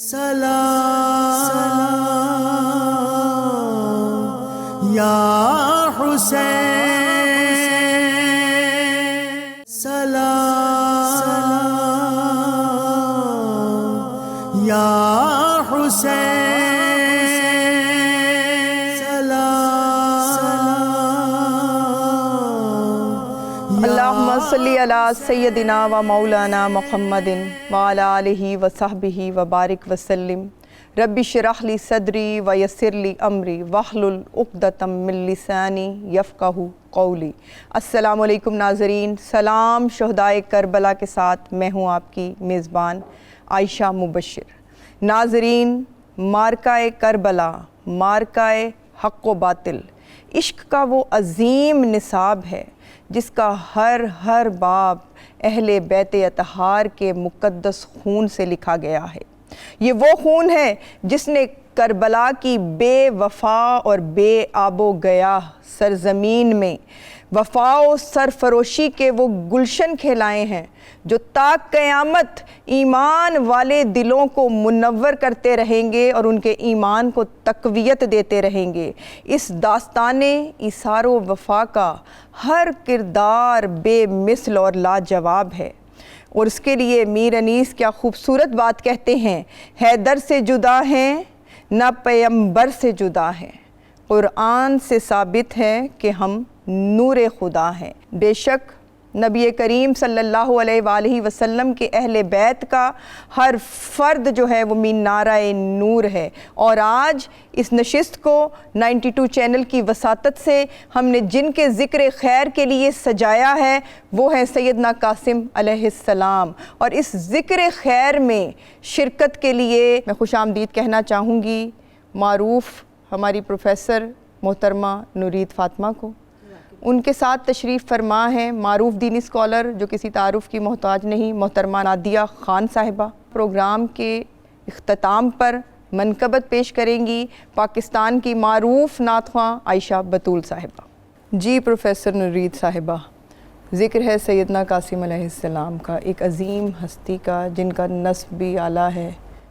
سلام یا حسین، سلام یا حسین، سلام اللہم صلی علی سیدنا و مولانا محمد وعلی آلہ و صحبہ و بارک وسلم۔ رب اشرح لی صدری و یسر لی امری واحلل عقدۃ من لسانی یفقہوا قولی۔ السلام علیکم ناظرین، سلام شہدائے کربلا کے ساتھ میں ہوں آپ کی میزبان عائشہ مبشر۔ ناظرین، مارکہ کربلا، مارکہ حق و باطل، عشق کا وہ عظیم نصاب ہے جس کا ہر باب اہل بیت اطہار کے مقدس خون سے لکھا گیا ہے۔ یہ وہ خون ہے جس نے کربلا کی بے وفا اور بے آب و گیا سرزمین میں وفا و سرفروشی کے وہ گلشن کھلائے ہیں جو تا قیامت ایمان والے دلوں کو منور کرتے رہیں گے اور ان کے ایمان کو تقویت دیتے رہیں گے۔ اس داستان ایثار و وفا کا ہر کردار بے مثل اور لاجواب ہے، اور اس کے لیے میر انیس کیا خوبصورت بات کہتے ہیں، حیدر سے جدا ہیں نہ پیمبر سے جدا ہیں، قرآن سے ثابت ہے کہ ہم نور خدا ہیں۔ بے شک نبی کریم صلی اللہ علیہ وآلہ وسلم کے اہل بیت کا ہر فرد جو ہے وہ مینارہ نور ہے، اور آج اس نشست کو 92 چینل کی وساطت سے ہم نے جن کے ذکر خیر کے لیے سجایا ہے وہ ہیں سیدنا قاسم علیہ السلام، اور اس ذکر خیر میں شرکت کے لیے میں خوش آمدید کہنا چاہوں گی معروف ہماری پروفیسر محترمہ نورید فاطمہ کو۔ ان کے ساتھ تشریف فرما ہیں معروف دینی اسکالر جو کسی تعارف کی محتاج نہیں، محترمہ نادیہ خان صاحبہ۔ پروگرام کے اختتام پر منقبت پیش کریں گی پاکستان کی معروف نعت خواں عائشہ بطول صاحبہ۔ جی پروفیسر نورید صاحبہ، ذکر ہے سیدنا قاسم علیہ السلام کا، ایک عظیم ہستی کا جن کا نسب بھی اعلیٰ ہے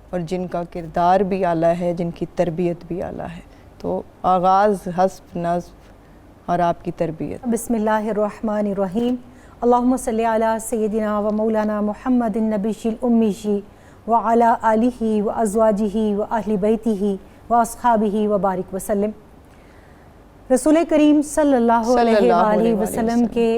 اور جن کا کردار بھی اعلیٰ ہے، جن کی تربیت بھی اعلیٰ ہے، تو آغاز حسب نصب اور آپ کی تربیت۔ بسم اللہ الرحمن الرحیم، اللہم صلی علی سیدنا و مولانا محمد النبی الأمی وعلی آلہ و ازواجہ و اہل بیتہ و اصحابہ و بارک وسلم۔ رسول کریم صلی اللہ علیہ وآلہ وسلم کے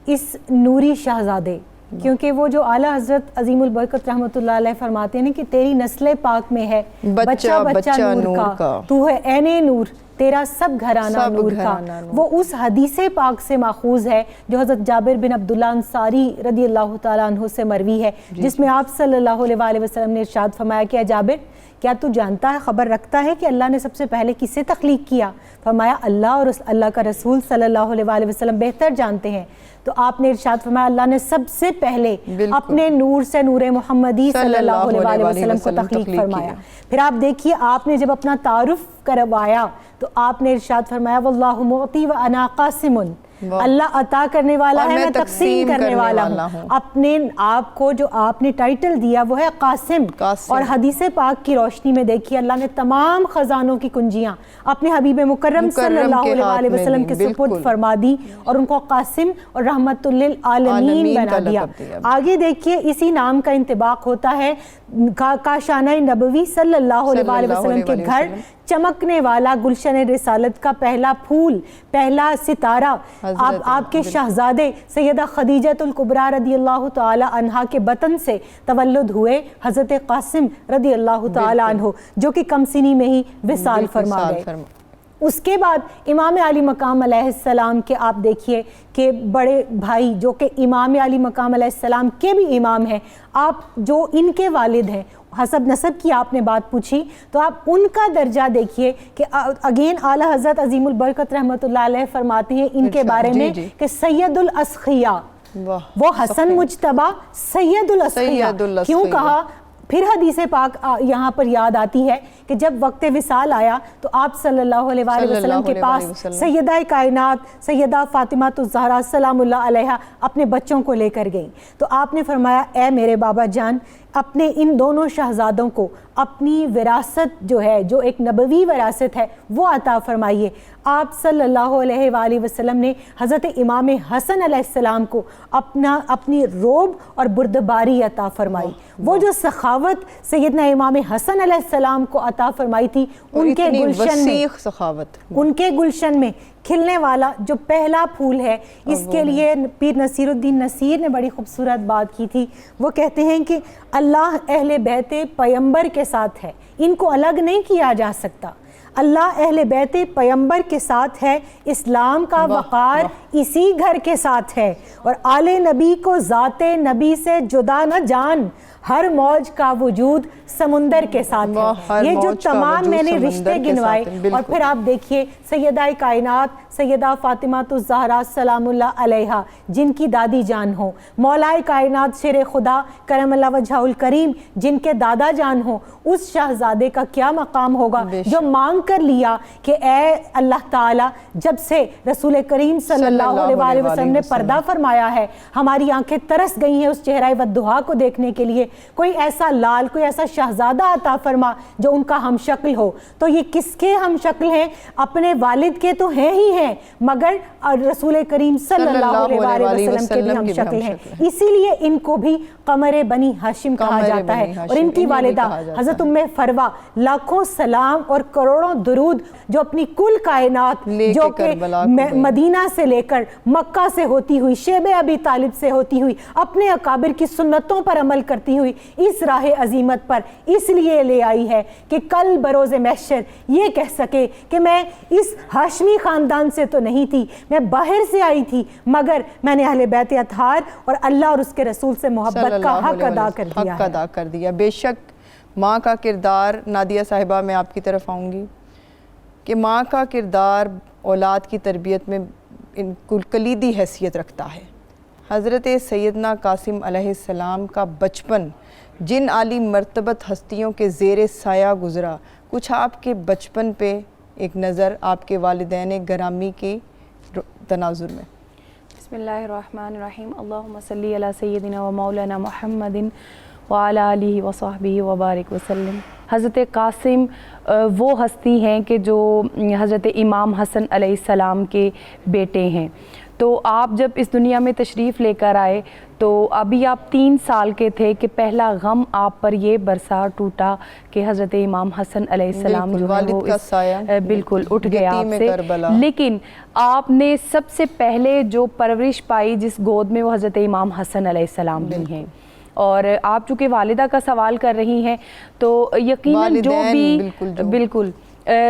اس نوری شہزادے، کیونکہ وہ جو اعلیٰ حضرت عظیم البرکت رحمۃ اللہ علیہ فرماتے ہیں کہ تیری نسل پاک میں ہے بچہ بچہ نور کا، تو ہے عین نور، تیرا سب گھرانہ نور کا۔ وہ اس حدیث پاک سے ماخوذ ہے جو حضرت جابر بن عبداللہ انصاری رضی اللہ تعالیٰ عنہ سے مروی ہے، جس میں آپ صلی اللہ علیہ وآلہ وسلم نے ارشاد فرمایا کہ اے جابر، کیا تو جانتا ہے، خبر رکھتا ہے کہ اللہ نے سب سے پہلے کسے تخلیق کیا؟ فرمایا اللہ اور اللہ کا رسول صلی اللہ علیہ وآلہ وسلم بہتر جانتے ہیں۔ تو آپ نے ارشاد فرمایا اللہ نے سب سے پہلے اپنے نور سے نور محمدی صلی اللہ علیہ وآلہ وسلم کو تخلیق فرمایا۔ پھر آپ دیکھیے آپ نے جب اپنا تعارف کروایا تو آپ نے ارشاد فرمایا واللہ معطی و انا قاسم، اللہ عطا کرنے والا ہے، میں تقسیم کرنے والا ہوں۔ اپنے آپ کو جو آپ نے ٹائٹل دیا وہ ہے قاسم، اور حدیث پاک کی روشنی میں دیکھیے اللہ نے تمام خزانوں کی کنجیاں اپنے حبیب مکرم صلی اللہ علیہ وآلہ وسلم کے سپرد فرما دی اور ان کو قاسم اور رحمت للعالمین بنا دیا۔ آگے دیکھیے اسی نام کا انطباق ہوتا ہے کاشانہ نبوی صلی اللہ علیہ وآلہ وسلم کے گھر چمکنے والا گلشن رسالت کا پہلا پھول، پہلا ستارہ، آپ کے شہزادے سیدہ خدیجہ الکبریٰ رضی اللہ تعالی عنہا کے بطن سے تولد ہوئے حضرت قاسم رضی اللہ تعالی عنہ، جو کہ کم سنی میں ہی وصال فرما گئے۔ اس کے بعد امام علی مقام علیہ السلام کے آپ دیکھیے کہ بڑے بھائی جو کہ امام علی مقام علیہ السلام کے بھی امام ہیں، آپ جو ان کے والد ہیں، حسب نسب کی آپ نے بات پوچھی تو آپ ان کا درجہ دیکھیے کہ اگین اعلیٰ حضرت عظیم البرکت رحمۃ اللہ علیہ فرماتے ہیں ان کے بارے میں کہ سید الاسخیاء، وہ حسن مجتبیٰ سید الاسخیاء کیوں کہا؟ پھر حدیث پاک یہاں پر یاد آتی ہے کہ جب وقت وصال آیا تو آپ صلی اللہ علیہ وآلہ وسلم کے پاس سیدہ کائنات سیدہ فاطمہ الزہرا سلام اللہ علیہا اپنے بچوں کو لے کر گئیں، تو آپ نے فرمایا اے میرے بابا جان اپنے ان دونوں شہزادوں کو اپنی وراثت جو ہے، جو ایک نبوی وراثت ہے، وہ عطا فرمائیے۔ آپ صلی اللہ علیہ وآلہ وسلم نے حضرت امام حسن علیہ السلام کو اپنی روب اور بردباری عطا فرمائی۔ وہ جو سخاوت سیدنا امام حسن علیہ السلام کو عطا فرمائی تھی، ان کے گلشن میں سخاوت، ان کے گلشن میں کھلنے والا جو پہلا پھول ہے، اس کے لیے پیر نصیر الدین نصیر نے بڑی خوبصورت بات کی تھی۔ وہ کہتے ہیں کہ اللہ اہل بیت پیمبر کے ساتھ ہے، ان کو الگ نہیں کیا جا سکتا۔ اللہ اہل بیت پیمبر کے ساتھ ہے، اسلام کا وقار اسی گھر کے ساتھ ہے، اور آل نبی کو ذات نبی سے جدا نہ جان، ہر موج کا وجود سمندر کے ساتھ ہے۔ یہ جو تمام میں نے رشتے گنوائے، اور پھر آپ دیکھیے سیدہ کائنات سیدہ فاطمہ الزہرا سلام اللہ علیہا جن کی دادی جان ہو، مولائے کائنات شیر خدا کرم اللہ وجہہ الکریم جن کے دادا جان ہو، اس شہزادے کا کیا مقام ہوگا جو مانگ کر لیا کہ اے اللہ تعالیٰ جب سے رسول کریم صلی اللہ علیہ وسلم نے پردہ فرمایا ہے، ہماری آنکھیں ترس گئی ہیں اس چہرہ والضحیٰ کو دیکھنے کے لیے، کوئی ایسا لال، کوئی ایسا شہزادہ عطا فرما جو ان کا ہم شکل ہو۔ تو یہ کس کے ہم شکل ہیں؟ اپنے والد کے تو ہیں ہی ہیں، مگر رسول کریم صلی اللہ علیہ وسلم کے بھی ہم شکل ہیں، اسی لیے ان کو بھی قمر بنی ہاشم کہا جاتا ہے۔ اور ان کی والدہ حضرت ام فروہ لاکھوں سلام اور کروڑوں درود جو اپنی کل کائنات جو کہ مدینہ سے لے کر مکہ سے ہوتی ہوئی، شیب ابی طالب سے ہوتی ہوئی، اپنے اکابر کی سنتوں پر عمل کرتی ہوئی اس راہ عظیمت پر اس لیے لے آئی ہے کہ کل بروز محشر یہ کہہ سکے کہ میں اس ہاشمی خاندان سے تو نہیں تھی، میں باہر سے آئی تھی، مگر میں نے اہل بیت اطہار اور اللہ اور اس کے رسول سے محبت کا حق ادا کر دیا۔ بے شک ماں کا کردار، نادیہ صاحبہ میں آپ کی طرف آؤں گی، کہ ماں کا کردار اولاد کی تربیت میں کلیدی حیثیت رکھتا ہے۔ حضرت سیدنا قاسم علیہ السلام کا بچپن جن عالی مرتبت ہستیوں کے زیر سایہ گزرا، کچھ آپ کے بچپن پہ ایک نظر آپ کے والدین گرامی کی تناظر میں۔ بسم اللہ الرحمن الرحیم، اللہم صلی علی سیدنا و مولانا محمد وعلی آلہ وصحبہ وبارک وسلم۔ حضرت قاسم وہ ہستی ہیں کہ جو حضرت امام حسن علیہ السلام کے بیٹے ہیں۔ تو آپ جب اس دنیا میں تشریف لے کر آئے تو ابھی آپ 3 سال کے تھے کہ پہلا غم آپ پر یہ برسا ٹوٹا کہ حضرت امام حسن علیہ السلام جو ہے وہ بالکل اٹھ گیا آپ سے، لیکن آپ نے سب سے پہلے جو پرورش پائی جس گود میں وہ حضرت امام حسن علیہ السلام بھی ہیں۔ اور آپ چونکہ والدہ کا سوال کر رہی ہیں تو یقیناً جو بھی بالکل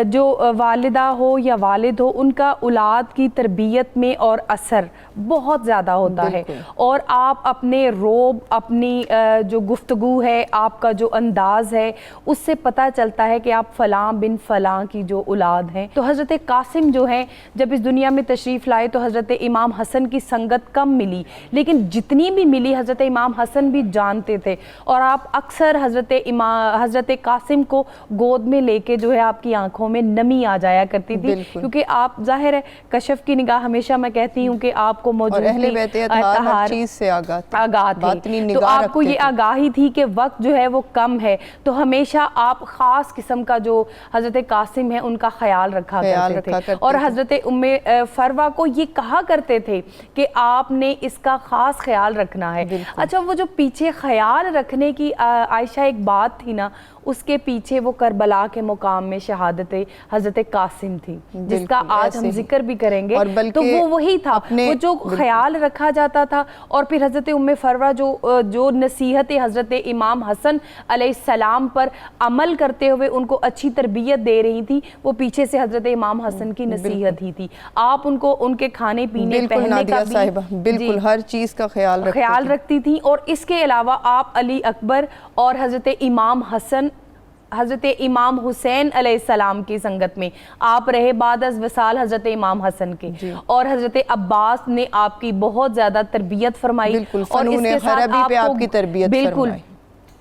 جو والدہ ہو یا والد ہو، ان کا اولاد کی تربیت میں اور اثر بہت زیادہ ہوتا ہے، اور آپ اپنے روب، اپنی جو گفتگو ہے، آپ کا جو انداز ہے، اس سے پتہ چلتا ہے کہ آپ فلاں بن فلاں کی جو اولاد ہیں۔ تو حضرت قاسم جو ہیں جب اس دنیا میں تشریف لائے تو حضرت امام حسن کی سنگت کم ملی، لیکن جتنی بھی ملی حضرت امام حسن بھی جانتے تھے، اور آپ اکثر حضرت قاسم کو گود میں لے کے جو ہے آپ کی آنکھوں میں نمی آ جایا کرتی تھی، کیونکہ آپ ظاہر ہے کشف کی نگاہ ہمیشہ میں کہتی ہوں کہ آپ کو موجود اہل بیت اطہار ہر چیز سے آگاہ تھے، تو آپ کو یہ آگاہی تھی کہ وقت جو ہے وہ کم ہے، تو ہمیشہ آپ خاص قسم کا جو حضرت قاسم ہے ان کا خیال رکھا کرتے تھے، اور حضرت ام فروہ کو یہ کہا کرتے تھے کہ آپ نے اس کا خاص خیال رکھنا ہے۔ اچھا، وہ جو پیچھے خیال رکھنے کی عائشہ ایک بات تھی نا، اس کے پیچھے وہ کربلا کے مقام میں شہادت حضرت قاسم تھی، جس کا آج ہم ذکر بھی کریں گے، تو وہ وہی تھا، وہ جو خیال رکھا جاتا تھا۔ اور پھر حضرت ام فروہ جو نصیحت حضرت امام حسن علیہ السلام پر عمل کرتے ہوئے ان کو اچھی تربیت دے رہی تھی، وہ پیچھے سے حضرت امام حسن کی نصیحت ہی تھی۔ آپ ان کو ان کے کھانے پینے پہننے کا بھی بالکل ہر چیز کا خیال رکھتی تھی، اور اس کے علاوہ آپ علی اکبر اور حضرت امام حسن، حضرت امام حسین علیہ السلام کی سنگت میں آپ رہے بعد از وصال حضرت امام حسن کے، اور حضرت عباس نے آپ کی بہت زیادہ تربیت فرمائی، اور اس کے ساتھ آپ کی تربیت بالکل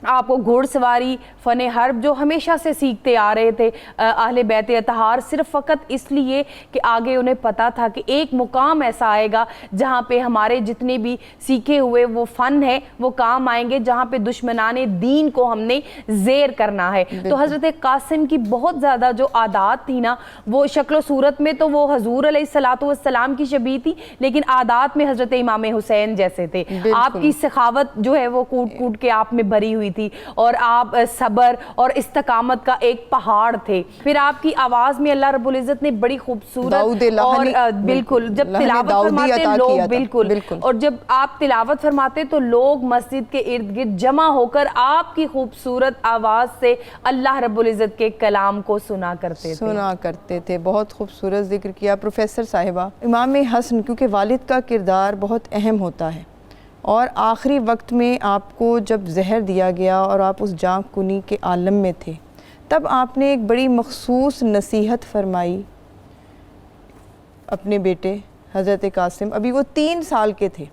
آپ کو گھوڑ سواری، فن حرب جو ہمیشہ سے سیکھتے آ رہے تھے اہل بیت اطہار، صرف فقط اس لیے کہ آگے انہیں پتا تھا کہ ایک مقام ایسا آئے گا جہاں پہ ہمارے جتنے بھی سیکھے ہوئے وہ فن ہے وہ کام آئیں گے، جہاں پہ دشمنان دین کو ہم نے زیر کرنا ہے۔ تو حضرت قاسم کی بہت زیادہ جو عادات تھی نا، وہ شکل و صورت میں تو وہ حضور علیہ السلام کی شبیہ تھی، لیکن عادات میں حضرت امام حسین جیسے تھے۔ آپ کی سخاوت جو ہے وہ کوٹ کوٹ کے آپ میں بھری ہوئی تھی، اور آپ صبر اور استقامت کا ایک پہاڑ تھے۔ پھر آپ کی آواز میں اللہ رب العزت نے بڑی خوبصورت اور بالکل جب تلاوت فرماتے لوگ بالکل اور جب آپ تلاوت فرماتے تو لوگ مسجد کے ارد گرد جمع ہو کر آپ کی خوبصورت آواز سے اللہ رب العزت کے کلام کو سنا کرتے تھے۔ بہت خوبصورت ذکر کیا پروفیسر صاحبہ۔ امام حسن کیونکہ والد کا کردار بہت اہم ہوتا ہے، اور آخری وقت میں آپ کو جب زہر دیا گیا اور آپ اس جاں کنی کے عالم میں تھے، تب آپ نے ایک بڑی مخصوص نصیحت فرمائی اپنے بیٹے حضرت قاسم، ابھی وہ 3 سال کے تھے،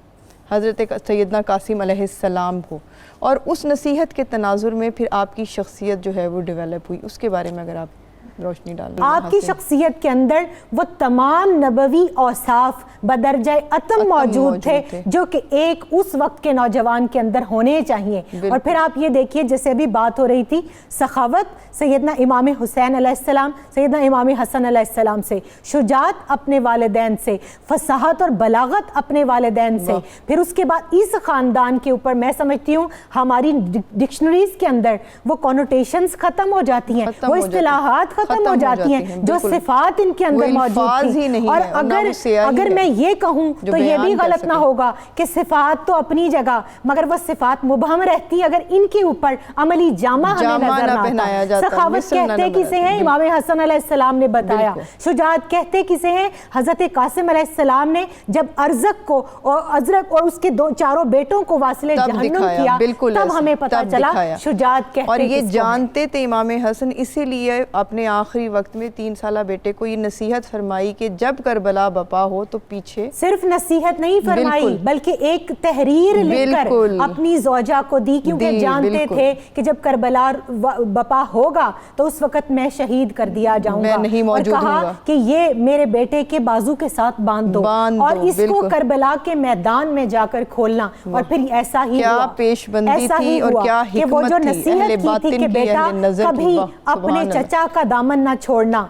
حضرت سیدنا قاسم علیہ السلام کو، اور اس نصیحت کے تناظر میں پھر آپ کی شخصیت جو ہے وہ ڈیولپ ہوئی، اس کے بارے میں اگر آپ روشنی ڈالیں۔ آپ کی شخصیت کے اندر وہ تمام نبوی اوصاف بدرجہ اتم موجود تھے جو کہ ایک اس وقت کے نوجوان کے اندر ہونے چاہیے۔ اور پھر آپ یہ دیکھیے، جیسے ابھی بات ہو رہی تھی سخاوت سیدنا امام حسین علیہ السلام، سیدنا امام حسن علیہ السلام سے، شجاعت اپنے والدین سے، فصاحت اور بلاغت اپنے والدین سے، پھر اس کے بعد اس خاندان کے اوپر میں سمجھتی ہوں ہماری ڈکشنریز کے اندر وہ کونوٹیشنز ختم ہو جاتی ہیں، وہ اصطلاحات ختم ہو جاتی ہیں جو صفات ان کے اندر موجود تھی۔ اور اگر میں یہ کہوں تو یہ بھی غلط نہ ہوگا کہ صفات تو اپنی جگہ، مگر وہ صفات مبہم رہتی اگر ان کے اوپر عملی جامہ ہمیں نظر نہ آتا۔ سخاوت کہتے کسے ہیں؟ امام حسن علیہ السلام نے بتایا۔ شجاعت کہتے کسے ہیں؟ حضرت قاسم علیہ السلام نے جب ارزق کو اور اس کے 4 بیٹوں کو واصل جہنم کیا، تب ہمیں پتا چلا شجاعت کہتے۔ اور یہ جانتے تھے امام حسن، اسی لیے اپنے آخری وقت میں 3 سالہ بیٹے کو یہ نصیحت فرمائی کہ جب کربلا بپا ہو تو پیچھے صرف نصیحت نہیں فرمائی بلکہ ایک تحریر لکھ کر اپنی زوجہ کو دی، کیونکہ جانتے تھے کہ جب کربلا بپا ہوگا تو اس وقت میں شہید کر دیا جاؤں گا، اور کہا کہ یہ میرے بیٹے کے بازو کے ساتھ باندھ دو اور اس کو کربلا کے میدان میں جا کر کھولنا۔ اور پھر ایسا ہی ہوا، پیش بندی تھی اور کیا کہ وہ جو نصیحت کی تھی کہ بیٹا کبھی اپنے چچا کا دامن نہ چھوڑنا،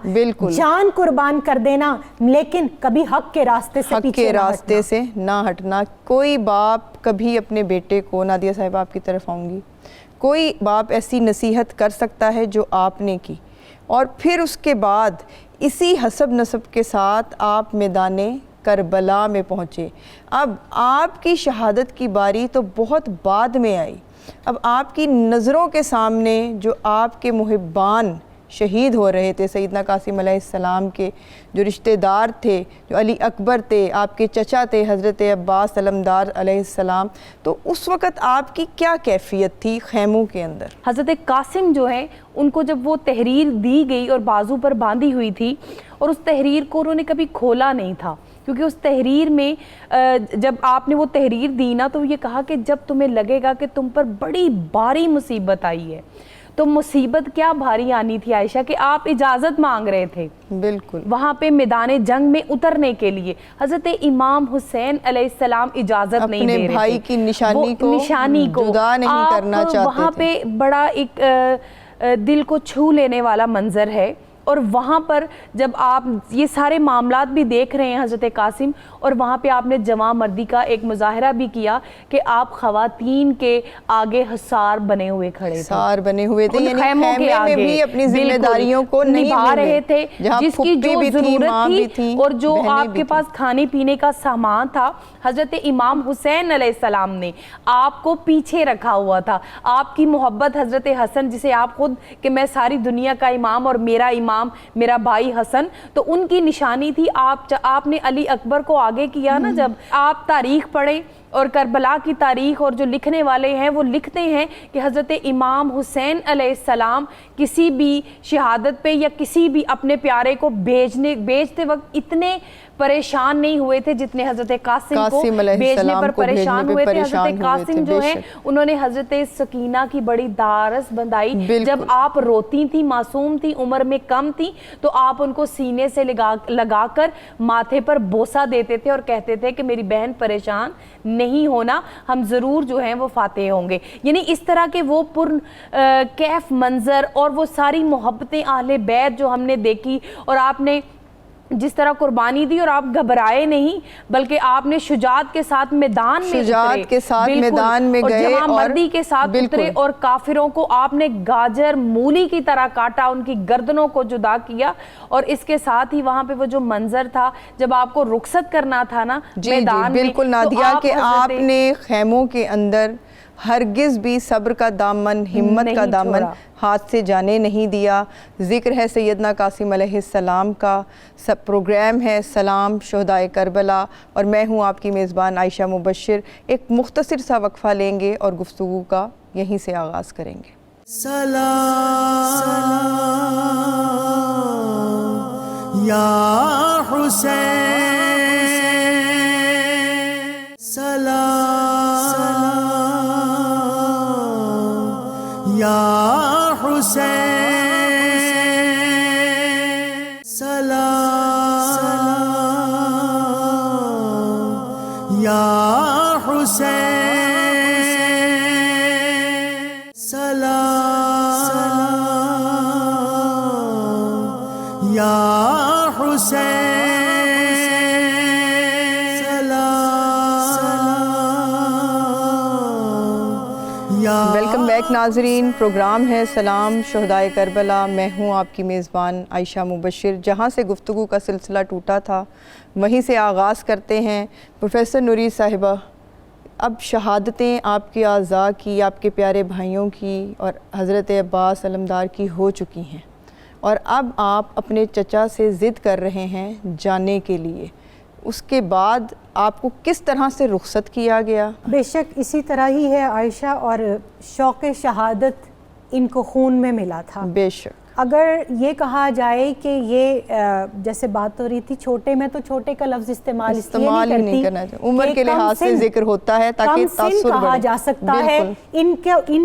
جان قربان کر دینا، لیکن کبھی حق کے راستے سے نہ ہٹنا۔ کوئی باپ کبھی اپنے بیٹے کو، نادیہ صاحبہ آپ کی طرف آؤں گی، کوئی باپ ایسی نصیحت کر سکتا ہے جو آپ نے کی، اور پھر اس کے بعد اسی حسب نسب کے ساتھ آپ میدان کربلا میں پہنچے۔ اب آپ کی شہادت کی باری تو بہت بعد میں آئی، اب آپ کی نظروں کے سامنے جو آپ کے محبان شہید ہو رہے تھے، سیدنا قاسم علیہ السلام کے جو رشتہ دار تھے، جو علی اکبر تھے، آپ کے چچا تھے حضرت عباس علمدار علیہ السلام، تو اس وقت آپ کی کیا کیفیت تھی خیموں کے اندر؟ حضرت قاسم جو ہیں ان کو جب وہ تحریر دی گئی اور بازو پر باندھی ہوئی تھی، اور اس تحریر کو انہوں نے کبھی کھولا نہیں تھا، کیونکہ اس تحریر میں جب آپ نے وہ تحریر دی نا تو یہ کہا کہ جب تمہیں لگے گا کہ تم پر بڑی بھاری مصیبت آئی ہے، تو مصیبت کیا بھاری آنی تھی عائشہ کہ آپ اجازت مانگ رہے تھے بالکل وہاں پہ میدان جنگ میں اترنے کے لیے۔ حضرت امام حسین علیہ السلام اجازت نہیں دے رہے تھے، اپنے بھائی کی نشانی کو جدا نہیں کرنا چاہتے تھے۔ وہاں پہ بڑا ایک دل کو چھو لینے والا منظر ہے، اور وہاں پر جب آپ یہ سارے معاملات بھی دیکھ رہے ہیں حضرت قاسم، اور وہاں پہ آپ نے جواں مردی کا ایک مظاہرہ بھی کیا کہ آپ خواتین کے آگے حصار بنے ہوئے کھڑے تھے، حصار بنے ہوئے تھے، یعنی خیموں کے آگے بھی اپنی ذمہ داریوں کو نبھا رہے تھے، جس کی جو ضرورت تھی اور جو آپ کے پاس کھانے پینے کا سامان تھا، حضرت امام حسین علیہ السلام نے آپ کو پیچھے رکھا ہوا تھا۔ آپ کی محبت حضرت حسن، جسے آپ خود کہ میں ساری دنیا کا امام اور میرا امام میرا بھائی حسن، تو ان کی نشانی تھی۔ آپ نے علی اکبر کو آگے کیا نا، جب آپ تاریخ پڑھیں اور کربلا کی تاریخ، اور جو لکھنے والے ہیں وہ لکھتے ہیں کہ حضرت امام حسین علیہ السلام کسی بھی شہادت پہ یا کسی بھی اپنے پیارے کو بیچتے وقت اتنے پریشان نہیں ہوئے تھے جتنے حضرت قاسم کو قاسم علیہ بھیجنے السلام پر کو بھیجنے پریشان پہ ہوئے تھے. پریشان حضرت ہوئے قاسم تھے، جو بے ہیں شک. انہوں نے حضرت سکینہ کی بڑی دارس بندائی. بالکل. جب آپ روتی تھی، معصوم تھی، عمر میں کم تھی، تو آپ ان کو سینے سے لگا کر ماتھے پر بوسہ دیتے تھے اور کہتے تھے کہ میری بہن پریشان نہیں ہونا، ہم ضرور جو ہیں وہ فاتح ہوں گے. یعنی اس طرح کے وہ پر کیف منظر اور وہ ساری محبتیں اہل بیت جو ہم نے دیکھی، اور آپ نے جس طرح قربانی دی اور آپ گھبرائے نہیں بلکہ آپ نے شجاعت کے ساتھ میدان میں شجاعت کے ساتھ میدان میں گئے اور جمع مردی کے ساتھ بالکل اترے اور کافروں کو آپ نے گاجر مولی کی طرح کاٹا، ان کی گردنوں کو جدا کیا. اور اس کے ساتھ ہی وہاں پہ وہ جو منظر تھا جب آپ کو رخصت کرنا تھا نا میدان میں، بالکل نادیہ کہ آپ نے خیموں کے اندر ہرگز بھی صبر کا دامن، ہمت کا دامن ہاتھ سے جانے نہیں دیا. ذکر ہے سیدنا قاسم علیہ السلام کا. سب پروگرام ہے سلام شہدائے کربلا اور میں ہوں آپ کی میزبان عائشہ مبشر. ایک مختصر سا وقفہ لیں گے اور گفتگو کا یہیں سے آغاز کریں گے. سلام یا حسین، سلام یا حسین، سلام یا حسین، سلام یا حسین، ویلکم بیک ناظرین. پروگرام ہے سلام شہدائے کربلا. میں ہوں آپ کی میزبان عائشہ مبشر. جہاں سے گفتگو کا سلسلہ ٹوٹا تھا وہیں سے آغاز کرتے ہیں. پروفیسر نوری صاحبہ، اب شہادتیں آپ کے اعضاء کی، آپ کے پیارے بھائیوں کی اور حضرت عباس علمدار کی ہو چکی ہیں، اور اب آپ اپنے چچا سے ضد کر رہے ہیں جانے کے لیے. اس کے بعد آپ کو کس طرح سے رخصت کیا گیا؟ بے شک اسی طرح ہی ہے عائشہ، اور شوق شہادت ان کو خون میں ملا تھا. بے شک. اگر یہ کہا جائے کہ یہ جیسے بات ہو رہی تھی چھوٹے میں، تو چھوٹے کا لفظ استعمال ہی نہیں کرنا چاہیے. عمر کے لحاظ سے ذکر ہوتا ہے تاکہ تاثر بڑھے. کہا جا سکتا ہے، ان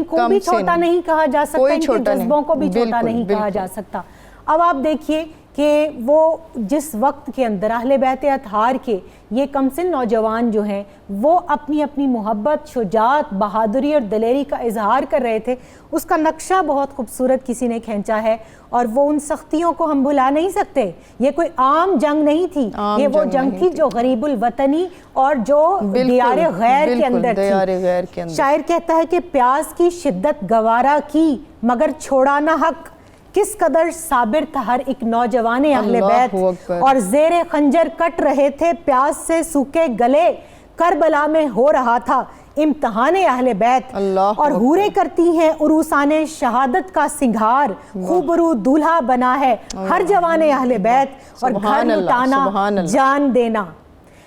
کو بھی چھوٹا نہیں کہا جا سکتا، ان کے جذبوں کو بھی چھوٹا نہیں کہا جا سکتا. اب آپ دیکھیے کہ وہ جس وقت کے اندر اہل بیت اطہار کے یہ کم سن نوجوان جو ہیں وہ اپنی اپنی محبت، شجاعت، بہادری اور دلیری کا اظہار کر رہے تھے، اس کا نقشہ بہت خوبصورت کسی نے کھینچا ہے. اور وہ ان سختیوں کو ہم بھلا نہیں سکتے. یہ کوئی عام جنگ نہیں تھی، یہ وہ جنگ تھی جو غریب الوطنی اور جو دیار غیر کے اندر تھی. شاعر کہتا ہے کہ پیاس کی شدت گوارا کی مگر چھوڑا نہ حق، کس قدر صابر تھا ہر ایک نوجوان اہل بیت، اور زیر خنجر کٹ رہے تھے پیاس سے سوکھے گلے، کربلا میں ہو رہا تھا امتحان اہل بیت. اور حوریں کرتی ہیں عروسان شہادت کا سنگھار، خوبرو دولہا بنا ہے ہر جوان اہل بیت. اور گھر لٹانا جان دینا،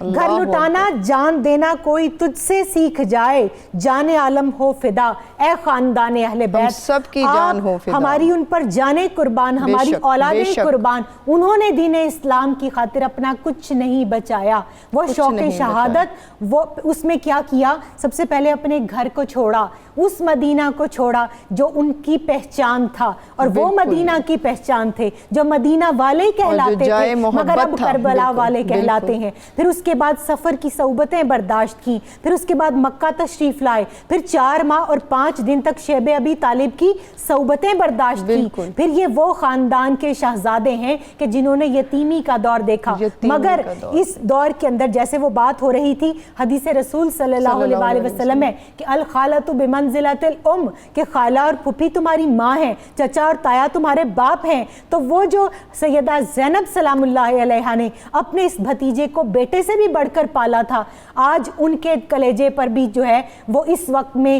گھر لٹانا جان دینا کوئی تجھ سے سیکھ جائے، جان عالم ہو فدا اے خاندان اہل بیت. سب کی جان ہو فدا، ہماری ان پر جانیں قربان، ہماری اولادیں قربان. انہوں نے دین اسلام کی خاطر اپنا کچھ نہیں بچایا. وہ شوق شہادت، وہ اس میں کیا کیا؟ سب سے پہلے اپنے گھر کو چھوڑا، اس مدینہ کو چھوڑا جو ان کی پہچان تھا، اور وہ مدینہ کی پہچان تھے جو مدینہ والے کہلاتے تھے مگر اب کربلا والے کہلاتے ہیں. پھر اس کے بعد سفر کی صعوبتیں برداشت کی، پھر اس کے بعد مکہ تشریف لائے، پھر 4 ماہ اور 5 دن تک شیب ابی طالب کی صعوبتیں برداشت کی. پھر یہ وہ خاندان کے شہزادے ہیں کہ جنہوں نے یتیمی کا دور دیکھا. مگر اس دور کے اندر جیسے وہ بات ہو رہی تھی حدیث رسول صلی اللہ علیہ وسلم ہے کہ الخالۃ بمنزلۃ الام، کہ خالہ اور پھپھی تمہاری ماں ہیں، چچا اور تایا تمہارے باپ ہیں. تو وہ جو سیدہ زینب سلام اللہ علیہا نے اپنے اس بھتیجے کو بیٹے سے بھی بڑھ کر پالا تھا، آج ان کے کلیجے پر بھی جو ہے وہ اس وقت میں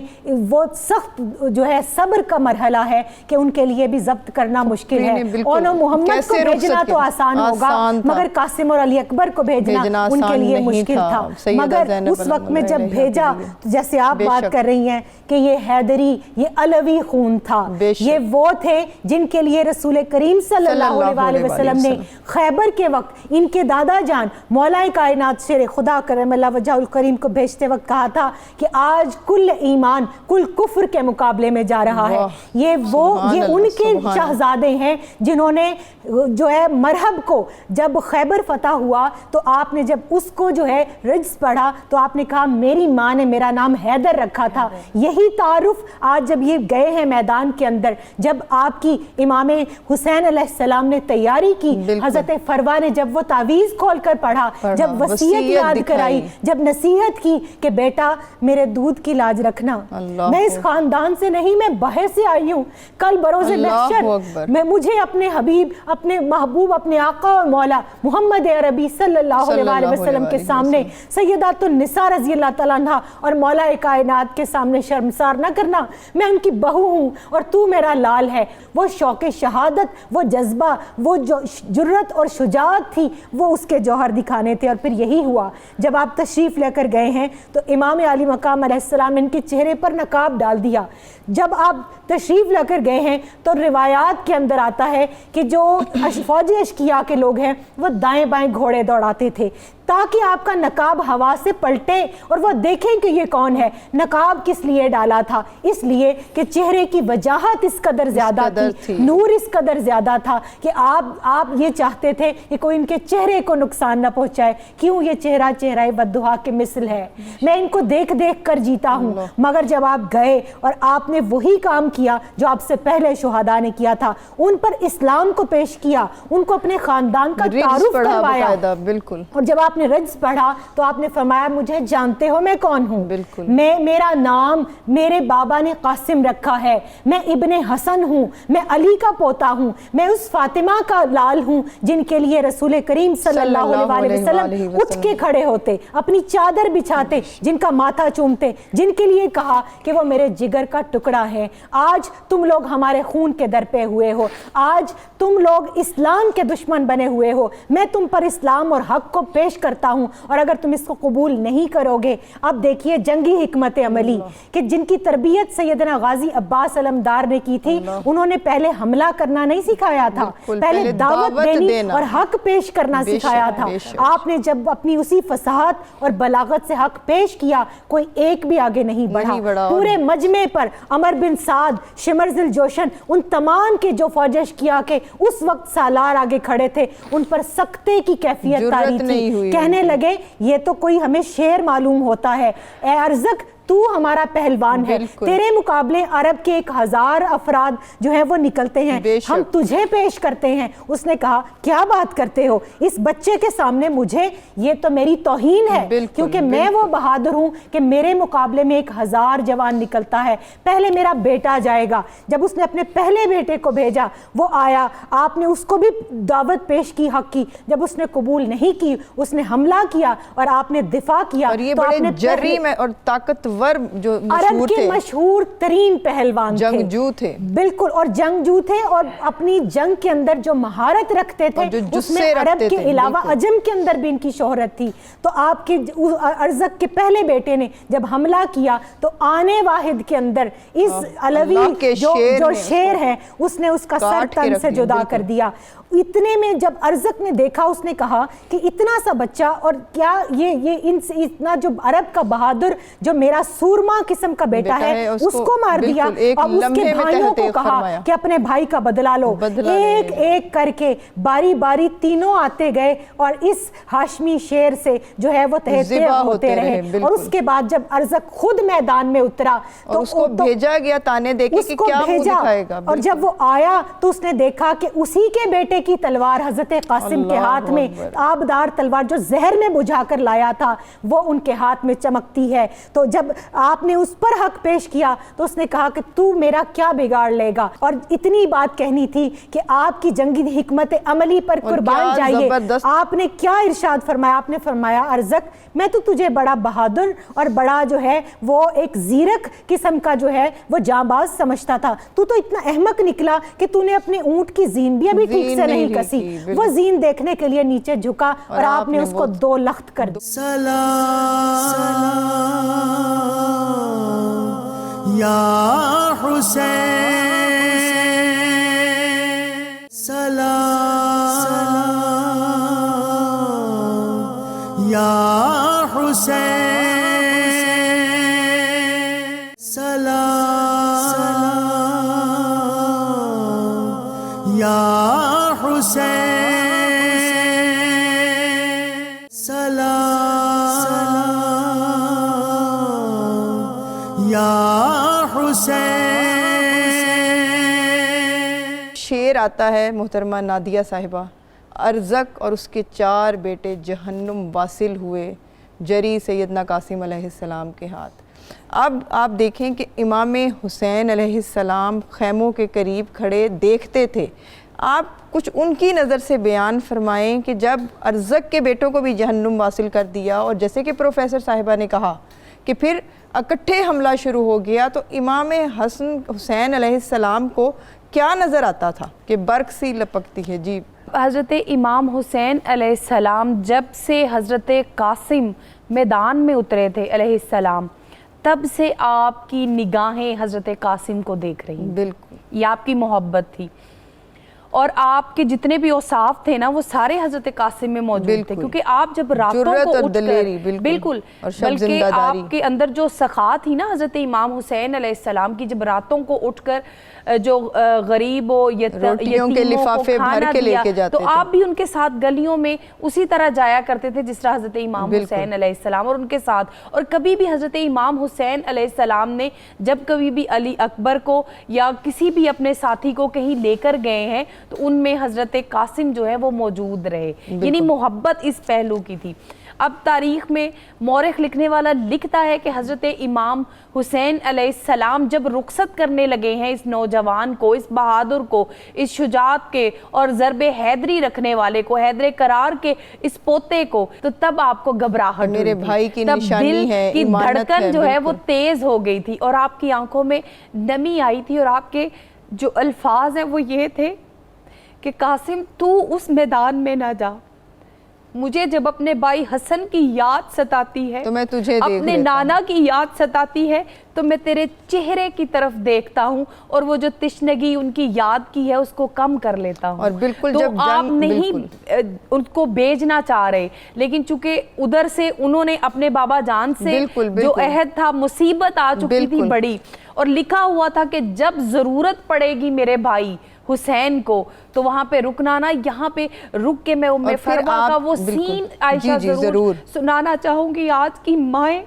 وہ سخت جو ہے صبر کا مرحلہ ہے کہ ان کے لیے بھی ضبط کرنا مشکل ہے۔ اور محمد کو بھیجنا تو آسان ہوگا، مگر قاسم اور علی اکبر کو بھیجنا ان کے لیے مشکل تھا۔ مگر اس وقت میں جب بھیجا، جیسے آپ بات کر رہی ہیں کہ یہ حیدری، یہ علوی خون تھا، یہ وہ تھے جن کے لیے رسول کریم صلی اللہ علیہ وسلم نے خیبر کے وقت ان کے دادا جان مولا کائنات شیر خدا کرم اللہ وجہ الکریم کو بھیجتے وقت کہا تھا کہ آج کل ایمان کل کفر کے مقابلے میں جا رہا ہے۔ یہ ان کے شہزادے ہیں جنہوں نے جو ہے مرحب کو جب خیبر فتح ہوا تو آپ نے جب اس کو جو ہے رجز پڑھا تو آپ نے کہا میری ماں نے میرا نام حیدر رکھا تھا۔ یہی تعارف آج جب یہ گئے ہیں میدان کے اندر، جب آپ کی امام حسین علیہ السلام نے تیاری کی، حضرت فروا نے جب وہ تعویذ کھول کر پڑھا، جب وصیت یاد کرائی، جب نصیحت کی کہ بیٹا میرے دودھ کی لاج رکھنا، میں اس خاندان سے نہیں، میں باہر سے آئی ہوں، کل بروز محشر میں مجھے اپنے حبیب، اپنے محبوب، اپنے آقا اور مولا محمد عربی صلی اللہ علیہ وسلم کے سامنے سیدات النساء رضی اللہ تعالیٰ عنہ اور مولا کائنات کے سامنے شرمسار نہ کرنا، میں ان کی بہو ہوں اور تو میرا لال ہے۔ وہ شوق شہادت، وہ جذبہ، وہ جو جرت اور شجاعت تھی، وہ اس کے جوہر دکھانے تھے۔ اور پھر یہی ہوا جب آپ تشریف لے کر گئے ہیں تو امام علی مقام علیہ السلام نے ان کے چہرے پر نقاب ڈال دیا۔ جب آپ تشریف لے کر گئے ہیں تو روایات کے اندر آتا ہے کہ جو فوج اشقیاء کے لوگ ہیں وہ دائیں بائیں گھوڑے دوڑاتے تھے تاکہ آپ کا نقاب ہوا سے پلٹے اور وہ دیکھیں کہ یہ کون ہے۔ نقاب کس لیے ڈالا تھا؟ اس لیے کہ چہرے کی وجاہت اس قدر زیادہ تھی، نور اس قدر زیادہ تھا کہ آپ یہ چاہتے تھے کہ کوئی ان کے چہرے کو نقصان نہ پہنچائے۔ کیوں؟ یہ چہرہ ودھا کے مثل ہے، میں ان کو دیکھ دیکھ کر جیتا ہوں۔ مگر جب آپ گئے اور آپ نے وہی کام کیا جو آپ سے پہلے شہداء نے کیا تھا، ان پر اسلام کو پیش کیا، ان کو اپنے خاندان کا تعارف کروایا، بالکل۔ اور جب آپ نے رجز پڑھا تو آپ نے فرمایا مجھے جانتے ہو میں کون ہوں؟ بالکل۔ میرا نام میرے بابا نے قاسم رکھا ہے، میں ابن حسن ہوں، میں علی کا پوتا ہوں، میں اس فاطمہ کا لال ہوں جن کے لیے رسول کریم صلی اللہ علیہ وسلم اٹھ کے کھڑے ہوتے، اپنی چادر بچھاتے، جن کا ماتھا چومتے، جن کے لیے کہا کہ وہ میرے جگر کا ٹکڑا ہے۔ آج تم لوگ ہمارے خون کے در پہ ہوئے ہو، آج تم لوگ اسلام کے دشمن بنے ہوئے ہو، میں تم پر اسلام اور حق کو پیش کرتا ہوں اور اگر تم اس کو قبول نہیں کرو گے۔ اب دیکھیے جنگی حکمت عملی کہ جن کی تربیت سیدنا غازی عباس علمدار نے کی تھی، انہوں نے پہلے حملہ کرنا نہیں سکھایا تھا، پہلے دعوت دینی اور حق پیش کرنا سکھایا تھا۔ آپ نے جب اپنی اسی فصاحت اور بلاغت سے حق پیش کیا، کوئی ایک بھی آگے نہیں بڑھا۔ پورے مجمع پر عمر بن سعد، شمر ذی الجوشن، ان تمام کے جو فوجش کیا کہ اس وقت سالار آگے کھڑے تھے، ان پر سکتے کی کیفیت تاری تھی۔ کہنے لگے یہ تو کوئی ہمیں شعر معلوم ہوتا ہے، اے ارزق تو ہمارا پہلوان ہے، تیرے مقابلے عرب کے 1000 افراد جو ہیں وہ نکلتے ہیں، ہم تجھے پیش کرتے ہیں۔ اس نے کہا کیا بات کرتے ہو اس بچے کے سامنے؟ مجھے یہ تو میری توہین ہے، کیونکہ میں وہ بہادر ہوں کہ میرے مقابلے میں 1000 جوان نکلتا ہے، پہلے میرا بیٹا جائے گا۔ جب اس نے اپنے پہلے بیٹے کو بھیجا، وہ آیا، آپ نے اس کو بھی دعوت پیش کی حق کی، جب اس نے قبول نہیں کی اس نے حملہ کیا اور آپ نے دفاع کیا۔ اور یہ بڑے جریم اور طاقتور جو عرب کے مشہور ترین پہلوان تھے، جنگجو تھے، بالکل، اور جنگجو تھے اور اپنی جنگ کے اندر جو مہارت رکھتے تھے اس میں عرب کے علاوہ عجم کے اندر بھی ان کی شہرت تھی۔ تو آپ کے ارزق کے پہلے بیٹے نے جب حملہ کیا تو آنے واحد کے اندر اس علوی جو شیر ہے اس نے اس کا سر تن سے جدا کر دیا۔ اتنے میں جب ارزق نے دیکھا اس نے کہا کہ اتنا سا بچہ اور کیا یہ ان سے اتنا جو عرب کا بہادر جو میرا سورما قسم کا بیٹا ہے اس کو مار دیا۔ اب اس کے بھائیوں کو کہا کہ اپنے بھائی کا بدلہ لو، ایک ایک کر کے باری باری تینوں آتے گئے اور اس ہاشمی شیر سے جو ہے وہ تہتے ہوتے رہے۔ اور اس کے بعد جب ارزق خود میدان میں اترا تو اس کو بھیجا گیا تانے دے کے کہ کیا منہ دکھائے گا، اور جب وہ آیا تو اس نے دیکھا کہ اسی کے بیٹے کی تلوار حضرت قاسم کے ہاتھ میں، آبدار تلوار جو زہر میں بجھا کر لایا تھا وہ ان کے ہاتھ میں چمکتی ہے۔ تو جب جب آپ نے اس پر حق پیش کیا تو اس نے کہا کہ تو میرا کیا بگاڑ لے گا، اور اتنی بات کہنی تھی کہ آپ کی جنگی حکمت عملی پر قربان جائیے۔ آپ نے کیا ارشاد فرمایا؟ آپ نے فرمایا ارزق میں تو تجھے بڑا بہادر اور بڑا جو ہے وہ ایک زیرک قسم کا جو ہے وہ جانباز سمجھتا تھا، تو اتنا احمق نکلا کہ تو نے اپنے اونٹ کی زین بھی ابھی ٹھیک سے نہیں کسی۔ وہ زین دیکھنے کے لیے نیچے جھکا اور آپ نے اس کو 2 لخت کر دیا۔ سلام یا حسین، سلام یا حسین، سلام یا حسین، سلام یا حسین۔ شعر آتا ہے محترمہ نادیہ صاحبہ، ارزق اور اس کے 4 بیٹے جہنم واصل ہوئے جری سیدنا قاسم علیہ السلام کے ہاتھ۔ اب آپ دیکھیں کہ امام حسین علیہ السلام خیموں کے قریب کھڑے دیکھتے تھے۔ آپ کچھ ان کی نظر سے بیان فرمائیں کہ جب ارزق کے بیٹوں کو بھی جہنم واصل کر دیا، اور جیسے کہ پروفیسر صاحبہ نے کہا کہ پھر اکٹھے حملہ شروع ہو گیا، تو امام حسین علیہ السلام کو کیا نظر آتا تھا کہ برق سی لپکتی ہے؟ جی حضرت امام حسین علیہ السلام جب سے حضرت قاسم میدان میں اترے تھے علیہ السلام، تب سے آپ کی نگاہیں حضرت قاسم کو دیکھ رہی ہیں۔ بالکل، یہ آپ کی محبت تھی، اور آپ کے جتنے بھی اوصاف تھے نا وہ سارے حضرت قاسم میں موجود تھے، کیونکہ آپ جب راتوں کو اٹھ کر بالکل بلکہ آپ کے اندر جو سخا تھی نا حضرت امام حسین علیہ السلام کی، جب راتوں کو اٹھ کر جو غریب و یتیموں کو کھانا دیا، تو آپ بھی ان کے ساتھ گلیوں میں اسی طرح جایا کرتے تھے جس طرح حضرت امام حسین علیہ السلام، اور ان کے ساتھ، اور کبھی بھی حضرت امام حسین علیہ السلام نے جب کبھی بھی علی اکبر کو یا کسی بھی اپنے ساتھی کو کہیں لے کر گئے ہیں تو ان میں حضرت قاسم جو ہے وہ موجود رہے، یعنی محبت اس پہلو کی تھی۔ اب تاریخ میں مورخ لکھنے والا لکھتا ہے کہ حضرت امام حسین علیہ السلام جب رخصت کرنے لگے ہیں اس نوجوان کو، اس بہادر کو، اس شجاعت کے اور ضرب حیدری رکھنے والے کو، حیدر قرار کے اس پوتے کو، تو تب آپ کو گھبراہٹ ہوئی، میرے بھائی کی نشانی ہے، دل کی دھڑکن جو ہے وہ تیز ہو گئی تھی، اور آپ کی آنکھوں میں نمی آئی تھی، اور آپ کے جو الفاظ ہیں وہ یہ تھے کہ قاسم تو اس میدان میں نہ جا، مجھے جب اپنے بھائی حسن کی یاد ستاتی ہے تو میں تجھے اپنے نانا کی یاد ستاتی ہے تو میں تیرے چہرے کی طرف دیکھتا ہوں اور وہ جو تشنگی ان کی یاد کی ہے اس کو کم کر لیتا ہوں. اور بالکل تو جب آپ نہیں ان کو بھیجنا چاہ رہے, لیکن چونکہ ادھر سے انہوں نے اپنے بابا جان سے جو عہد تھا, مصیبت آ چکی تھی بڑی, اور لکھا ہوا تھا کہ جب ضرورت پڑے گی میرے بھائی حسین کو تو وہاں پہ رکنا نا, یہاں پہ رک کے میں ام فرما کا وہ سین عائشہ ضرور سنانا چاہوں گی. آج کی مائیں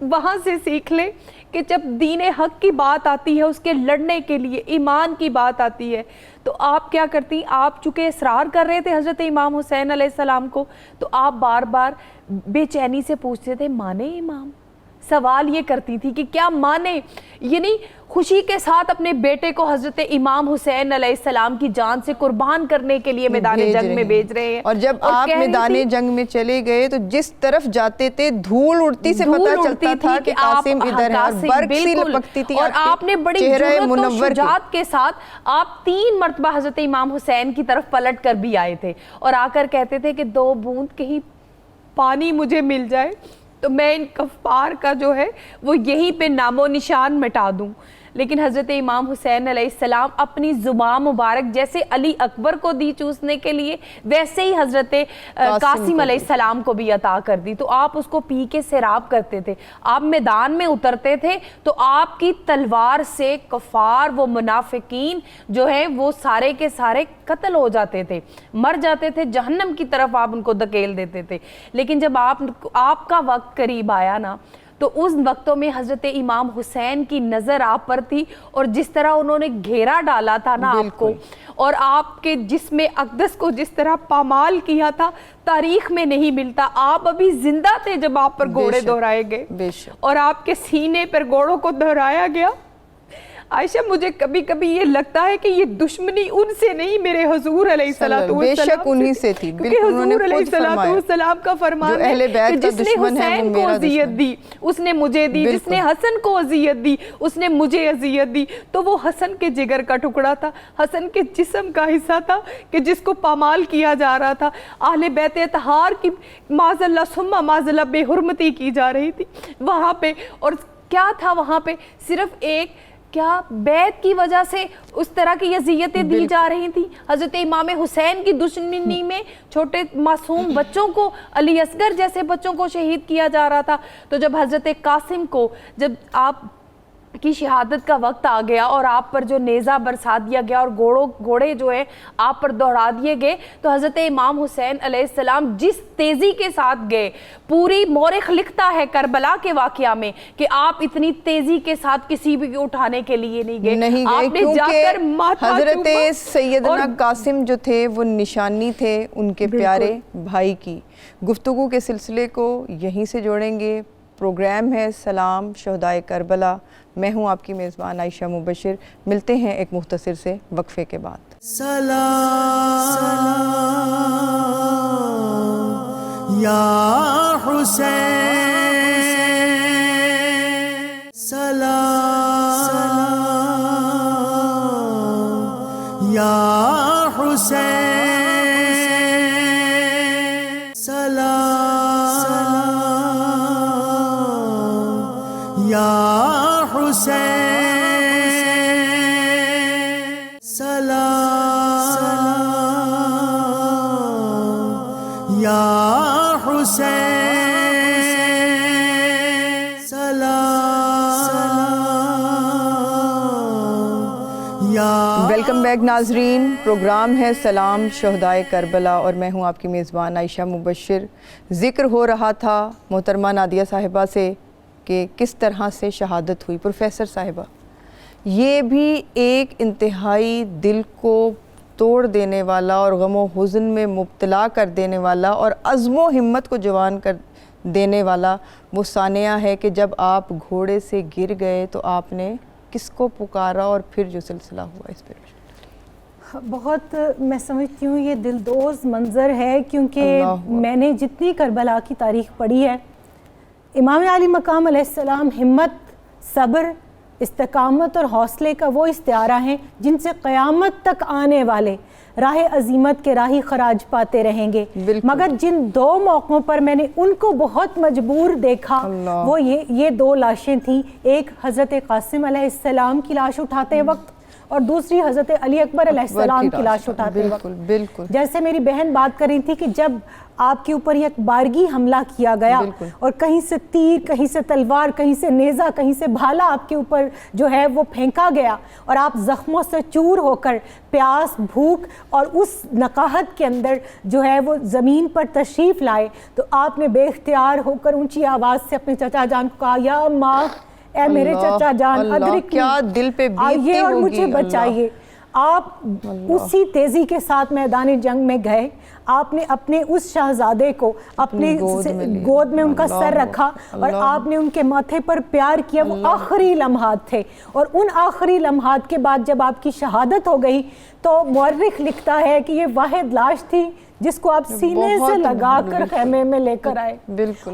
وہاں سے سیکھ لیں کہ جب دین حق کی بات آتی ہے, اس کے لڑنے کے لیے ایمان کی بات آتی ہے, تو آپ کیا کرتی, آپ چونکہ اصرار کر رہے تھے حضرت امام حسین علیہ السلام کو, تو آپ بار بار بے چینی سے پوچھتے تھے مانے امام, سوال یہ کرتی تھی کہ کیا مانے, یعنی خوشی کے ساتھ اپنے بیٹے کو حضرت امام حسین علیہ السلام کی جان سے قربان کرنے کے لیے میدان جنگ میں بھیج رہے ہیں. اور جب آپ میدان جنگ میں چلے گئے تو جس طرف جاتے تھے دھول اڑتی سے پتہ چلتا تھا کہ قاسم ادھر ہے, اور برق سی لپکتی تھی, اور آپ نے بڑی جرأت و شجاعت کے ساتھ آپ 3 مرتبہ حضرت امام حسین کی طرف پلٹ کر بھی آئے تھے, اور آ کر کہتے تھے کہ 2 بوند کہیں پانی مجھے مل جائے تو میں ان کفار کا جو ہے وہ یہیں پہ نام و نشان مٹا دوں. لیکن حضرت امام حسین علیہ السلام اپنی زبان مبارک جیسے علی اکبر کو دی چوسنے کے لیے, ویسے ہی حضرت قاسم علیہ السلام کو بھی عطا کر دی. تو آپ اس کو پی کے سیراب کرتے تھے. آپ میدان میں اترتے تھے تو آپ کی تلوار سے کفار وہ منافقین جو ہیں وہ سارے کے سارے قتل ہو جاتے تھے, مر جاتے تھے, جہنم کی طرف آپ ان کو دھکیل دیتے تھے. لیکن جب آپ کا وقت قریب آیا نا, تو اس وقتوں میں حضرت امام حسین کی نظر آپ پر تھی، اور جس طرح انہوں نے گھیرا ڈالا تھا نا آپ کو، اور آپ کے جسم اقدس کو جس طرح پامال کیا تھا، تاریخ میں نہیں ملتا. آپ ابھی زندہ تھے جب آپ پر گھوڑے دہرائے گئے اور آپ کے سینے پر گھوڑوں کو دہرایا گیا. عائشہ مجھے کبھی کبھی یہ لگتا ہے کہ یہ دشمنی ان سے نہیں، میرے حضور علیہ السلام بے شک انہی سے تھی، کیونکہ حضور علیہ السلام کا فرمان ہے کہ جس نے حسین کو اذیت دی اس نے مجھے دی، جس نے حسن کو اذیت دی اس نے مجھے اذیت دی. تو وہ حسن کے جگر کا ٹکڑا تھا، حسن کے جسم کا حصہ تھا کہ جس کو پامال کیا جا رہا تھا. اہل بیت اطہار کی معاذ اللہ ثم معاذ اللہ بے حرمتی کی جا رہی تھی وہاں پہ. اور کیا تھا وہاں پہ؟ صرف ایک کیا بیعت کی وجہ سے اس طرح کی اذیتیں دی جا رہی تھیں. حضرت امام حسین کی دشمنی میں چھوٹے معصوم بچوں کو، علی اصغر جیسے بچوں کو شہید کیا جا رہا تھا. تو جب حضرت قاسم کو، جب آپ کی شہادت کا وقت آ گیا اور آپ پر جو نیزہ برسا دیا گیا اور گھوڑے جو ہے آپ پر دوڑا دیے گئے، تو حضرت امام حسین علیہ السلام جس تیزی کے ساتھ گئے، پوری مورخ لکھتا ہے کربلا کے واقعہ میں کہ آپ اتنی تیزی کے ساتھ کسی بھی اٹھانے کے لیے نہیں گئے، آپ نے جا کر ماتھا حضرت سیدنا قاسم جو تھے وہ نشانی تھے ان کے پیارے بھائی کی. گفتگو کے سلسلے کو یہیں سے جوڑیں گے. پروگرام ہے سلام شہدائے کربلا. میں ہوں آپ کی میزبان عائشہ مبشر. ملتے ہیں ایک مختصر سے وقفے کے بعد. سلام یا حسین، سلام یا حسین، سلام یا حسین، سلام یا حسین، سلام یا. ویلکم بیک ناظرین. پروگرام ہے سلام شہدائے کربلا اور میں ہوں آپ کی میزبان عائشہ مبشر. ذکر ہو رہا تھا محترمہ نادیہ صاحبہ سے کہ کس طرح سے شہادت ہوئی. پروفیسر صاحبہ، یہ بھی ایک انتہائی دل کو توڑ دینے والا اور غم و حزن میں مبتلا کر دینے والا اور عزم و ہمت کو جوان کر دینے والا وہ ثانیہ ہے کہ جب آپ گھوڑے سے گر گئے تو آپ نے کس کو پکارا اور پھر جو سلسلہ ہوا اس پر. بہت میں سمجھتی ہوں یہ دلدوز منظر ہے، کیونکہ میں نے جتنی کربلا کی تاریخ پڑھی ہے، امام علی مقام علیہ السلام ہمت، صبر، استقامت اور حوصلے کا وہ استعارہ ہیں جن سے قیامت تک آنے والے راہ عظیمت کے راہی خراج پاتے رہیں گے. مگر جن دو موقعوں پر میں نے ان کو بہت مجبور دیکھا وہ یہ دو لاشیں تھیں. ایک حضرت قاسم علیہ السلام کی لاش اٹھاتے وقت اور دوسری حضرت علی اکبر علیہ السلام کی لاش اٹھاتے وقت. جیسے میری بہن بات کر رہی تھی کہ جب آپ کے اوپر ایک بارگی حملہ کیا گیا اور کہیں سے تیر، کہیں سے تلوار، کہیں سے نیزہ، کہیں سے بھالا آپ کے اوپر جو ہے وہ پھینکا گیا اور آپ زخموں سے چور ہو کر پیاس، بھوک اور اس نقاہت کے اندر جو ہے وہ زمین پر تشریف لائے، تو آپ نے بے اختیار ہو کر اونچی آواز سے اپنے چچا جان کو کہا، یا ماں، اے میرے چچا جان، ادرک کیا دل پہ آئیے اور مجھے بچائیے. آپ اسی تیزی کے ساتھ میدان جنگ میں گئے. آپ نے اپنے اس شہزادے کو اپنے گود میں ان کا سر رکھا اور آپ نے ان کے ماتھے پر پیار کیا. وہ آخری لمحات تھے اور ان آخری لمحات کے بعد جب آپ کی شہادت ہو گئی تو مورخ لکھتا ہے کہ یہ واحد لاش تھی جس کو آپ سینے سے لگا کر خیمے میں لے کر آئے.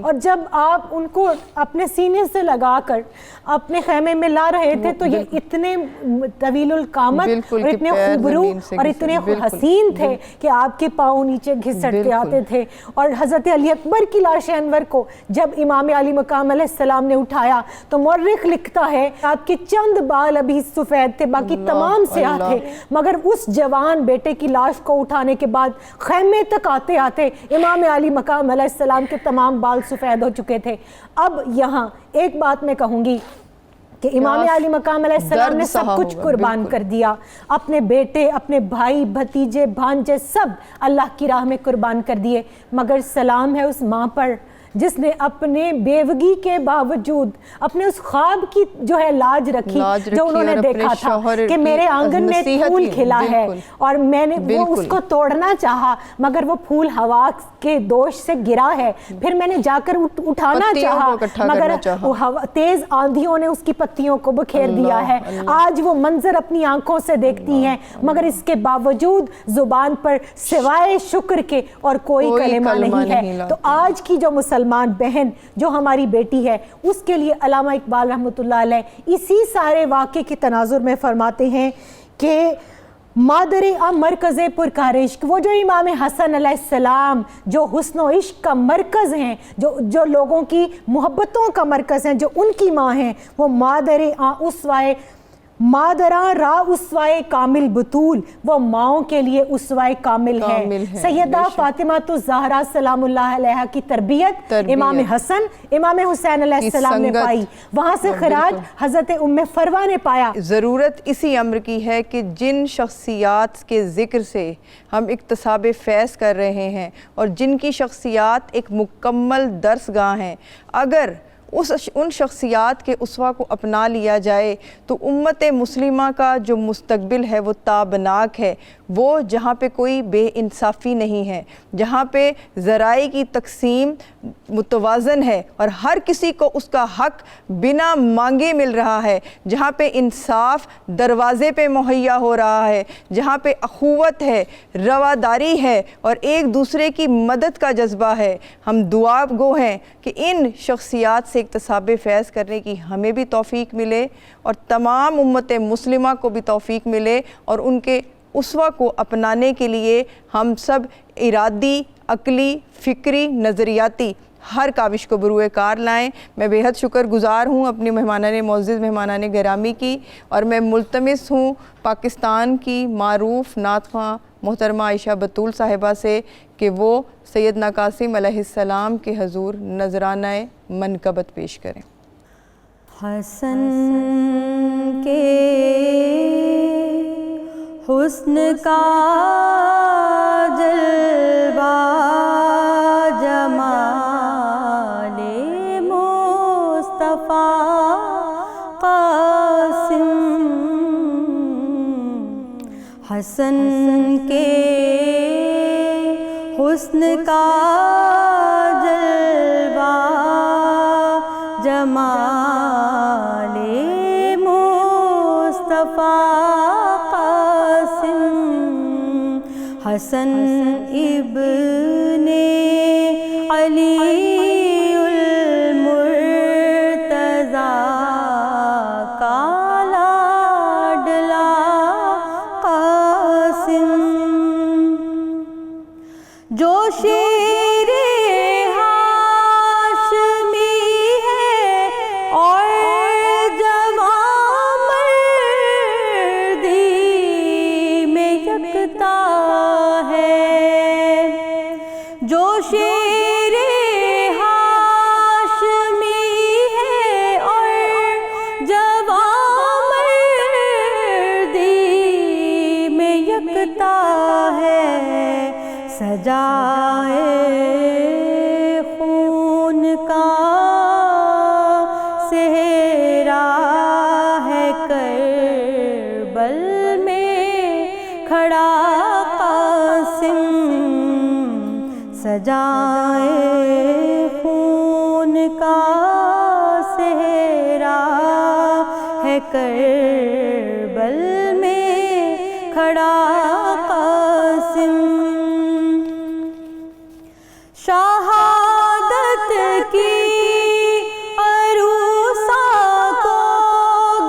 اور جب آپ ان کو اپنے سینے سے لگا کر اپنے خیمے میں لا رہے تھے تو یہ اتنے طویل القامت اور اتنے خوبرو اور اتنے حسین تھے کہ آپ کے پاؤں نیچے گھسٹتے آتے تھے. اور حضرت علی اکبر کی لاش انور کو جب امام علی مقام علیہ السلام نے اٹھایا تو مورخ لکھتا ہے آپ کے چند بال ابھی سفید تھے، باقی تمام سیاہ تھے، مگر اس جوان بیٹے کی لاش کو اٹھانے کے بعد خیمے تک آتے آتے امام علی مقام علیہ السلام کے تمام بال سفید ہو چکے تھے. اب یہاں ایک بات میں کہوں گی کہ امام علی مقام علیہ السلام نے سب کچھ قربان کر دیا، اپنے بیٹے، اپنے بھائی، بھتیجے، بھانجے سب اللہ کی راہ میں قربان کر دیے، مگر سلام ہے اس ماں پر جس نے اپنے بیوگی کے باوجود اپنے اس خواب کی جو ہے لاج رکھی جو انہوں نے دیکھا تھا کہ میرے آنگن میں پھول کھلا ہے اور میں نے وہ اس کو توڑنا چاہا مگر وہ پھول ہوا کے دوش سے گرا ہے، پھر میں نے جا کر اٹھانا چاہا مگر تیز آندھیوں نے اس کی پتیوں کو بکھیر دیا ہے۔ آج وہ منظر اپنی آنکھوں سے دیکھتی ہیں مگر اس کے باوجود زبان پر سوائے شکر کے اور کوئی کلمہ نہیں ہے۔ تو آج کی جو مسلمان بہن جو ہماری بیٹی ہے اس کے لیے علامہ اقبال رحمۃ اللہ علیہ اسی سارے واقعے کے تناظر میں فرماتے ہیں کہ مادر مرکز پرکار عشق، وہ جو امام حسن علیہ السلام جو حسن و عشق کا مرکز ہیں، جو لوگوں کی محبتوں کا مرکز ہیں، جو ان کی ماں ہیں، وہ مادراں را اسوائے کامل بطول، وہ ماؤں کے لیے اسوائے کامل ہے۔ سیدہ فاطمہ الزہرا سلام اللہ علیہا کی تربیت امام حسن امام حسین علیہ السلام نے پائی، وہاں سے خراج حضرت ام فروہ نے پایا۔ ضرورت اسی امر کی ہے کہ جن شخصیات کے ذکر سے ہم اکتساب فیض کر رہے ہیں اور جن کی شخصیات ایک مکمل درس گاہ ہیں، اگر ان شخصیات کے اسوہ کو اپنا لیا جائے تو امت مسلمہ کا جو مستقبل ہے وہ تابناک ہے۔ وہ جہاں پہ کوئی بے انصافی نہیں ہے، جہاں پہ ذرائع کی تقسیم متوازن ہے اور ہر کسی کو اس کا حق بنا مانگے مل رہا ہے، جہاں پہ انصاف دروازے پہ مہیا ہو رہا ہے، جہاں پہ اخوت ہے، رواداری ہے اور ایک دوسرے کی مدد کا جذبہ ہے، ہم دعا گو ہیں کہ ان شخصیات سے اکتساب فیض کرنے کی ہمیں بھی توفیق ملے اور تمام امت مسلمہ کو بھی توفیق ملے اور ان کے اسوہ کو اپنانے کے لیے ہم سب ارادی، عقلی، فکری، نظریاتی ہر کاوش کو بروئے کار لائیں۔ میں بے حد شکر گزار ہوں اپنی مہمانان معزز مہمانان گرامی کی، اور میں ملتمس ہوں پاکستان کی معروف نعت خواں محترمہ عائشہ بطول صاحبہ سے کہ وہ سیدنا قاسم علیہ السلام کے حضور نذرانہ منقبت پیش کریں۔ حسن کے حسن کا جلوہ جمال مصطفیٰ قاسم، حسن کے حسن کا جلوہ جمال مصطفیٰ قاسم، حسن ابن علی المرتضیٰ کا لاڈلا قاسم، جو شیر ہاشمی ہے اور جوان مردی میں یکتا ہے، جو شیر ہاشمی ہے اور جوان مردی میں یکتا ہے، سجائے خون کا صحرا ہے کربل میں کھڑا قاسم، سجائے خون کا صحرا ہے کربل میں کھڑا قاسم، شہادت کی عروسہ کو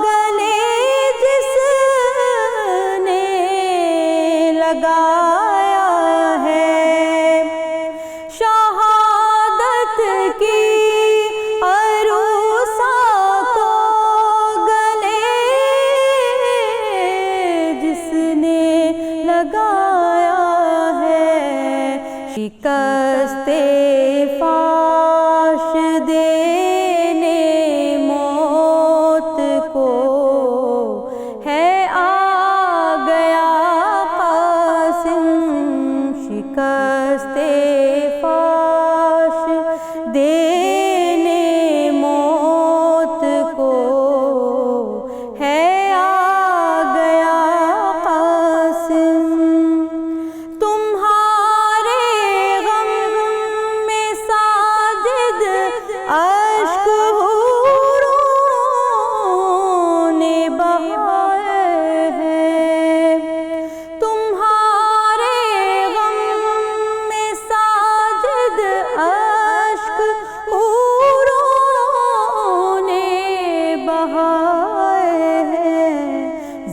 گلے جس نے لگایا ہے، شہادت کی عروسہ کو گلے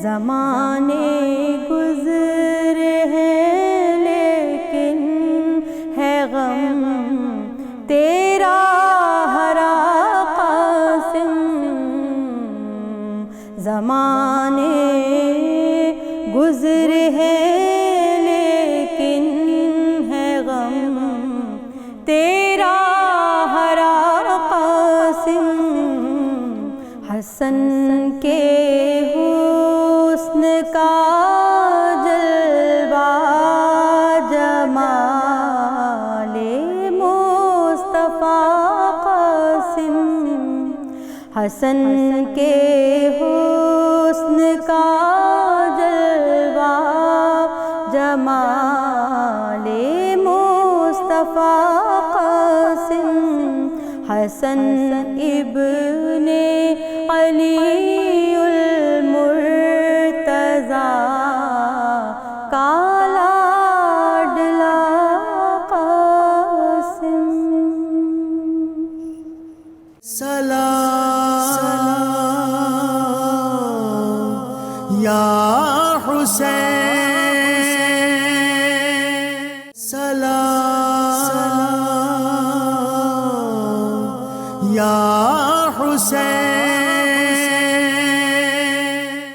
زمانے گزرے ہیں لیکن ہے غم تیرا ہرا قاسم، زمانے گزرے ہیں لیکن ہے غم تیرا ہرا قاسم، حسن کے حسن کا جلوہ جمال مصطفیٰ قاسم، حسن کے حسن کا جلوہ جمال مصطفیٰ قاسم، حسن ابن علی